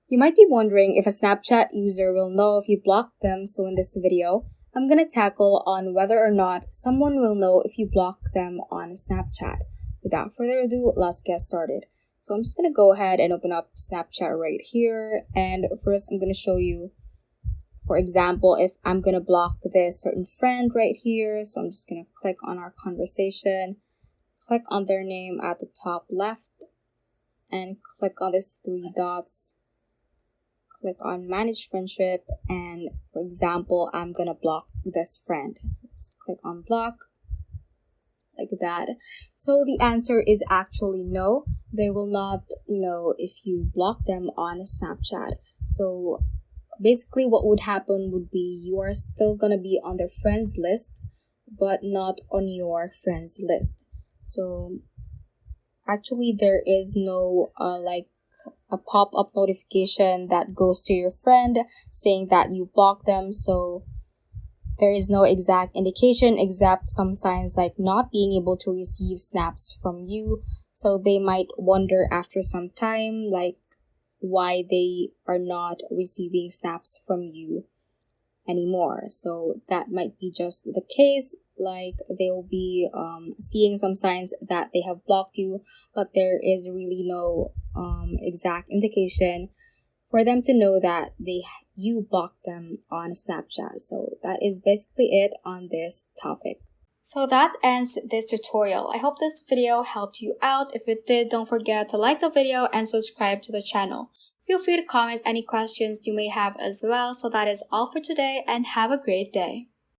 You might be wondering if a Snapchat user will know if you blocked them, so in this video, I'm gonna tackle on whether or not someone will know if you block them on Snapchat. Without further ado, let's get started. So I'm just gonna go ahead and open up Snapchat right here, and first I'm gonna show you, for example, if I'm gonna block this certain friend right here. So I'm just gonna click on our conversation, click on their name at the top left, and click on these three dots. Click on manage friendship, and for example, I'm gonna block this friend. So just click on block like that. So the answer is actually no. They will not know if you block them on Snapchat. So basically what would happen would be you are still gonna be on their friends list, but not on your friends list. So actually there is no a pop-up notification that goes to your friend saying that you blocked them. So there is no exact indication except some signs like not being able to receive snaps from you. So they might wonder after some time like why they are not receiving snaps from you anymore. So that might be just the case, like they'll be seeing some signs that they have blocked you, but there is really no exact indication for them to know that you blocked them on Snapchat. So that is basically it on this topic. So that ends this tutorial. I hope this video helped you out. If it did, don't forget to like the video and subscribe to the channel. Feel free to comment any questions you may have as well. So that is all for today, and have a great day.